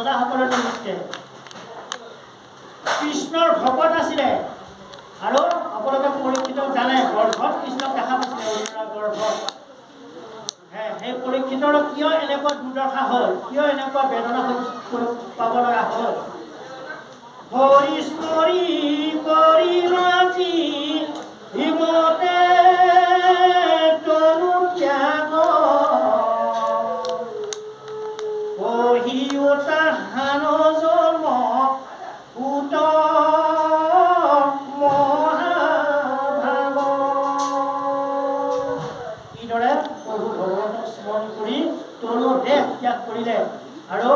ৰজাসকলৰ নিমিত্তে কৃষ্ণৰ ভকত আছিলে আৰু আপোনালোকে পৰীক্ষিত জানে গৰ্ভত কৃষ্ণক দেখা পাইছিলে অৰ্জুনৰ গৰ্ভত সেই পৰীক্ষিতৰ কিয় এনেকুৱা দুৰ্দশা হ'ল কিয় এনেকুৱা বেদনা পাব লগা হ'ল হৰি স্মৰি কৰি ৰাজি হিমতে তনু ত্যাগ পহিউতা হান জন্ম উত কিদৰে প্ৰভু ভগৱানক স্মৰণ কৰি তনু দেহ ত্যাগ কৰিলে আৰু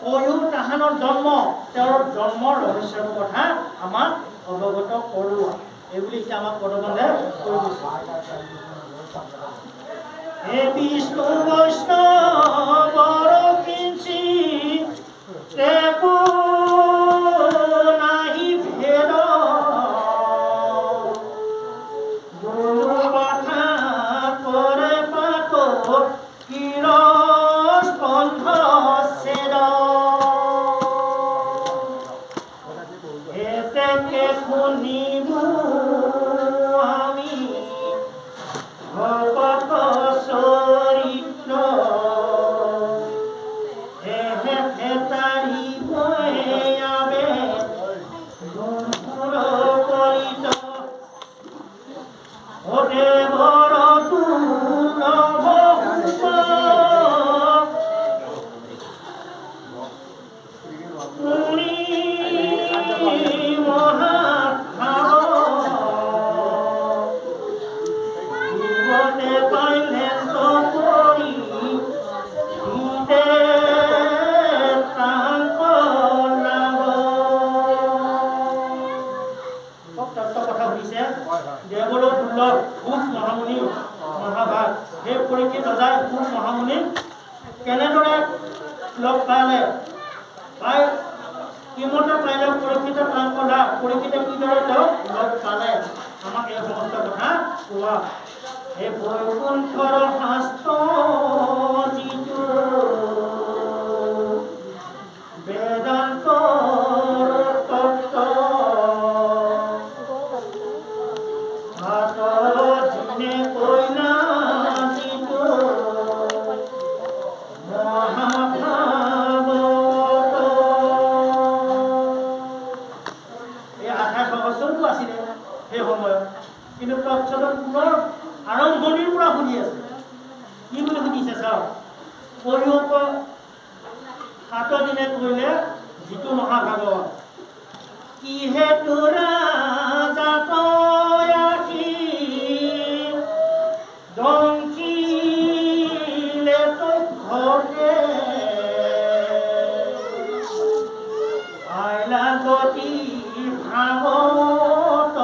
পয়ু তাহানৰ জন্ম তেওঁৰ জন্মৰ ৰহস্যৰ কথা আমাক অৱগত কৰোৱা এইবুলি এতিয়া আমাক পদবন্ধে কৈ দিছে হে বিষ্ণু বৈষ্ণৱৰ কিঞ্চি একো নাহি ভেদ গুৰু কথা কৰে পাত কিৰ স্কন্ধ ছেদ এতেকে শুনিবো আমি ভকত চৰিত্ৰ তাৰিব আবে গুণপুৰ কৰিত দেৱৰ দুৰ্লভ দেৱলৰ দুৰ্লভ ভূত মহামুনি মহাভাগ সেই পৰীক্ষিত ৰজাই ভূত মহামুনি কেনেদৰে লগ পালে পাই কিমতে পাইলে পৰীক্ষিত কাম কৰা পৰীক্ষিত কিদৰে তেওঁ লগ পালে আমাক এই সমস্ত কথা কোৱা এই বৈকুণ্ঠৰ শাস্ত্ৰ যিটো বেদান্তৰ তত্ত্ব কিন্তু তৎসদন পুনৰ আৰম্ভণিৰ পৰা শুনি আছে কি বুলি শুনিছে চাওক পৰিয়ক 7 দিনে কৰিলে যিটো মহাভাগৱত কিহেতু ৰাজাতয়াসী দংকিলে তৈঘতে আইলা গতি ভাগৱত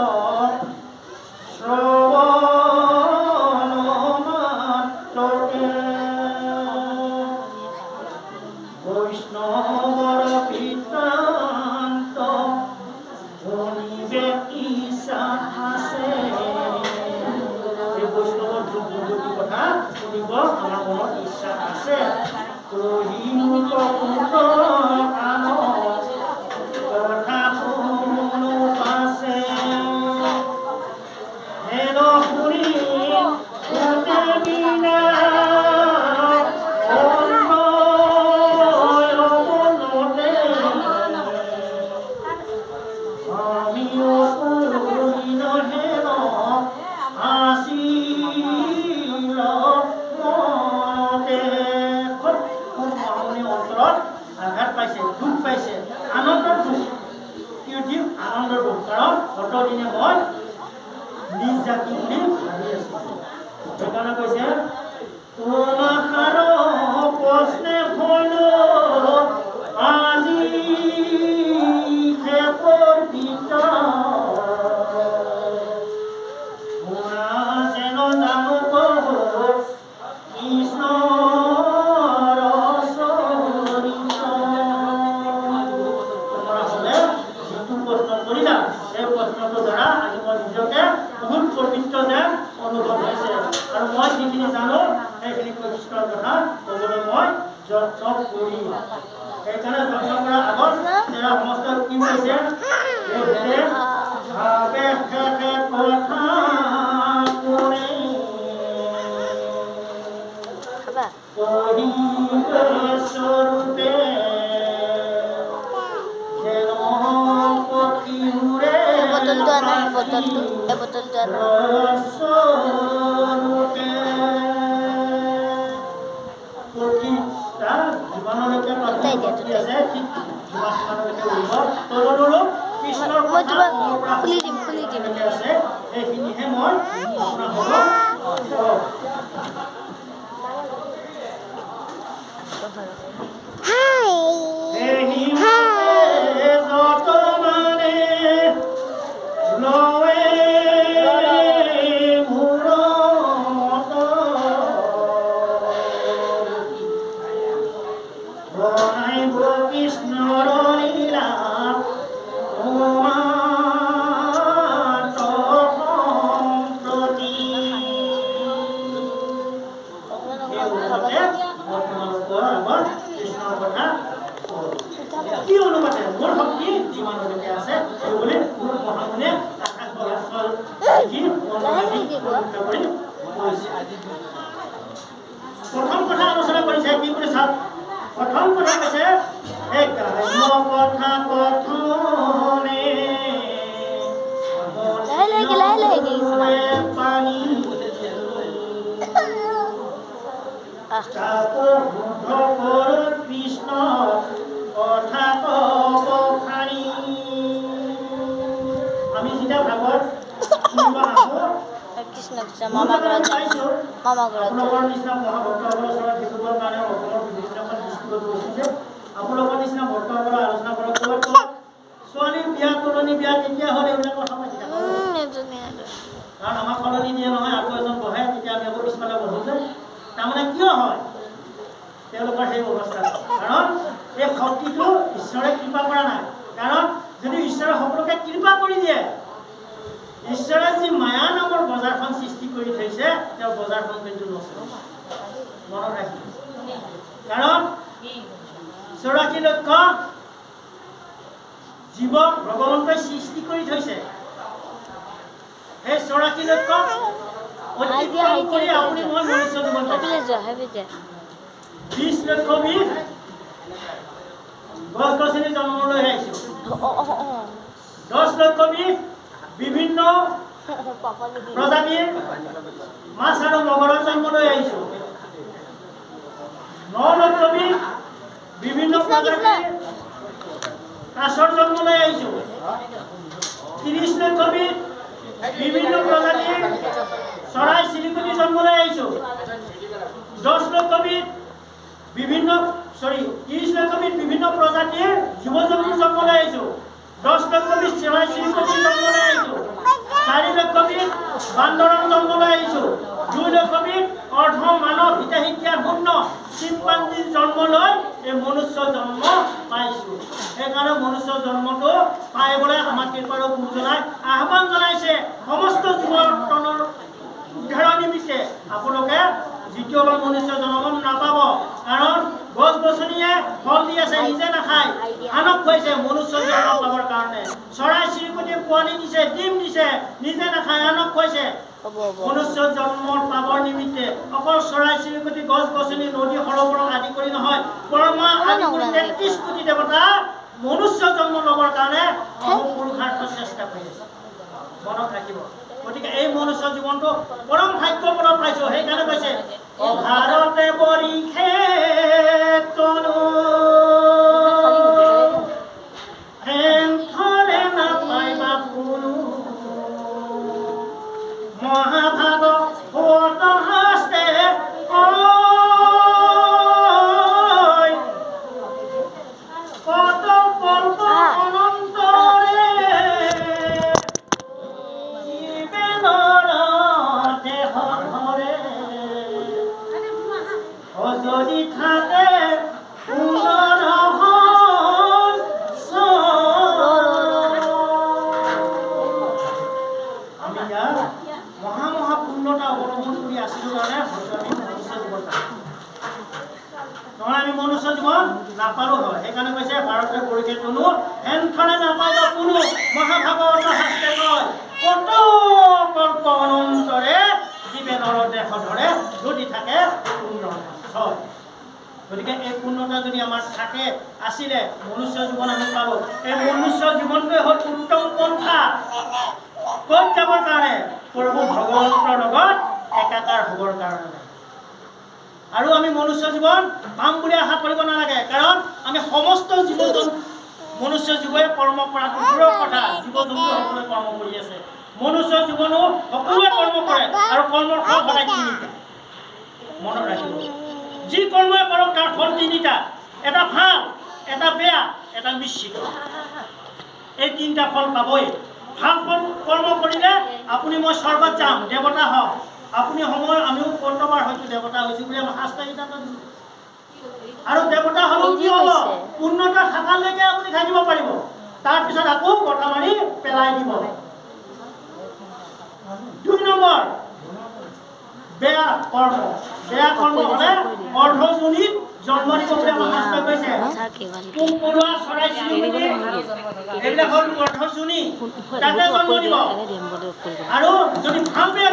বৈষ্ণৱৰ পিতান্ত ধনিবে ইচ্ছা আছে এই বৈষ্ণৱৰ যুগপতি কথা শুনিব আমাৰ মনত ইচ্ছা আছে কথা শুনো পাছে হেন শুনি বিনা আঘাত পাইছে দুখ পাইছে আনন্দৰ দুখ কি আনন্দৰ দুখ কাৰণ 7 দিনে মই নিজ জাতি বুলি ভাবি আছো সেইকাৰণে কৈছে তোমাহাৰ প্ৰশ্নে হল আজি খেপৰ যেন জানো কৃষ্ণ অনুভৱ হৈছে আৰু মই যিখিনি জানো সেইকাৰণে যত্ন কৰাৰ আগত তেওঁ সমস্ত কি কৈছে ভাবে শেষে কথা কোনে কহিবে স্বৰূপে যেন পতিউৰে স্বৰূপে জীৱনলৈকে আছে ঠিক জীৱনলৈকে উৰিব তললৈ কৃষ্ণৰ খুলি দিম আছে সেইখিনিহে মই আপোনাক কি অনুপাতে মোৰ শক্তি যিমানলৈকে আছে সেইবুলি মোৰ মহামুনে প্ৰথম কথা আলোচনা কৰিছে কি কৰি চাওক প্ৰথম কথা কৈছে এক গ্ৰাম্য কথা কথনে পানী কৃষ্ণ কথা কখানি আমি যেতিয়া ভাগত কৃষ্ণ মামা ঘৰত আপোনালোকৰ নিচিনা মহাভক্তসকলৰ ওচৰত শিকিবৰ কাৰণে অসমৰ বিভিন্নখন দৃষ্টিগত গৈছে আপোনালোকৰ নিচিনা ভক্তসকলৰ আলোচনা কৰক ছোৱালী বিয়া তুলনি বিয়া কেতিয়া হ'ল এইবিলাক কথা পাতি থাকক কাৰণ আমাক সলনি দিয়ে নহয় আকৌ এজন বহে তেতিয়া আমি আকৌ পিছফালে বহো যে তাৰমানে কিয় হয় তেওঁলোকৰ সেই অৱস্থা কাৰণ এই শক্তিটো ঈশ্বৰে কৃপা কৰা নাই কাৰণ যদি ঈশ্বৰে সকলোকে কৃপা কৰি দিয়ে ঈশ্বৰে যি মায়া নামৰ বজাৰখন সৃষ্টি কৰি থৈছে তেওঁ বজাৰখন কিন্তু নচলে মনত ৰাখিব কাৰণ 84 লক্ষ জীৱ ভগৱন্তই সৃষ্টি কৰি থৈছে সেই 84 লক্ষ অতিক্ৰম কৰি আপুনি মই মনুষ্য জীৱন 20 লক্ষ বিধ গছ-গছনি জন্মলৈ আহিছোঁ 10 লক্ষ বিধ বিভিন্ন প্ৰজাতিৰ মাছ আৰু মগৰৰ জন্মলৈ আহিছোঁ 9 লক্ষ বিধ বিভিন্ন প্ৰজাতিৰ কাছৰ জন্মলৈ আহিছোঁ 30 লক্ষ বিধ বিভিন্ন প্ৰজাতিৰ চৰাই চিৰিকটি জন্মলৈ আহিছোঁ 10 লক্ষ বিধ বিভিন্ন 30 লক্ষ বিধ বিভিন্ন প্ৰজাতিৰ জীৱ-জন্তুৰ জন্মলৈ আহিছোঁ 10 লক্ষ বিধ চৰাই চিৰিকটি জন্মলৈ আহিছোঁ 4 লক্ষ বিধ বান্দৰৰ জন্মলৈ আহিছোঁ 2 লক্ষ বিধ অৰ্ধ মানৱ হিতাহিত্যপূৰ্ণ চিম্পাঞ্জীৰ জন্মলৈ এই মনুষ্য জন্ম পাইছোঁ সেইকাৰণে মনুষ্য জন্মটো পাইবলৈ আমাক কৃপাৰ গুৰুজনাই আহ্বান জনাইছে সমস্ত জীৱনৰ উদ্ধাৰৰ নিমিত্তে আপোনালোকে দ্বিতীয়বাৰ মনুষ্য জন্ম নাপাব কাৰণ গছ-গছনিয়ে ফল দি আছে নিজে নাখায় আনক খুৱাইছে মনুষ্য জন্ম পাবৰ কাৰণে চৰাই চিৰিকটিয়ে পোৱালি দিছে ডিম দিছে নিজে নাখায় আনক খুৱাইছে মনুষ্য জন্ম পাবৰ নিমিত্তে অকল চৰাই চিৰিকটি গছ-গছনি নদী সৰোবৰ আদি কৰি নহয় ব্ৰহ্মা আদি কৰি 33 কোটি দেৱতা মনুষ্য জন্ম ল'বৰ কাৰণে পুৰুষাৰ্থ চেষ্টা কৰি আছে মনত ৰাখিব গতিকে এই মনুষ্য জীৱনটো পৰম ভাগ্যপূৰ্ণ পাইছোঁ সেইকাৰণে কৈছে ভাৰতে পৰীক্ষে তনো হেনথলে নাপাইবা কোনো মহাভাগৱত হস্তে কত কল্প অনন্তৰে যদি থাকে সেইকাৰণে কৈছে ভাৰতে পৰিকে কোনো হেনখানে নাপায় কোনো মহাভাগৱত শাস্ত্ৰে কয় কত কল্প অনন্তৰে জীৱে নৰ দেহ ধৰে যদি থাকে পূৰ্ণ হয়। গতিকে এই পূৰ্ণতা যদি আমাৰ থাকে আছিলে মনুষ্য জীৱন আমি পালো। এই মনুষ্য জীৱনটোৱে হ'ল উত্তম পন্থা ক'ত যাবৰ কাৰণে প্ৰভু ভগৱন্তৰ লগত একাকাৰ হ'বৰ কাৰণে। আৰু আমি মনুষ্য জীৱন পাম বুলি আশা কৰিব নালাগে, কাৰণ আমি সমস্ত জীৱ জন্তু মনুষ্য জীৱই কৰ্ম কৰাটো দূৰৰ কথা, জীৱ জন্তু সকলোৱে কৰ্ম কৰি আছে। মনুষ্য জীৱনো সকলোৱে কৰ্ম কৰে আৰু কৰ্মৰ ফল সদায় তিনিটা। মনত ৰাখিব, যি কৰ্মই কৰক তাৰ ফল তিনিটা, এটা ভাল, এটা বেয়া, এটা মিশ্ৰিত। এই তিনিটা ফল পাবই। ভাল ফল কৰ্ম কৰিলে আপুনি মই স্বৰ্গত যাম, দেৱতা হওক। আপুনি সময় আমিও বৰ্তমান হয়তো দেৱতা হৈছোঁ বুলি আমাৰ শাস্ত্ৰ কিতাপত দিছে। আৰু দেৱতা হ'লেও কি হ'ব? পূৰ্ণতা থাকালৈকে আপুনি থাকিব পাৰিব, তাৰপিছত আকৌ গটা মাৰি পেলাই দিব। 2 নম্বৰ, বেয়া কৰ্ম। বেয়া কৰ্ম হ'লে অৰ্ধজনীত জন্ম দিব বুলি আমাৰ শাস্ত্ৰই কৈছে। পোক পৰুৱা চৰাই চিৰিকটি এইবিলাক হ'ল অৰ্ধজনী, তাতে জন্ম দিব। আৰু যদি ভাল বেয়া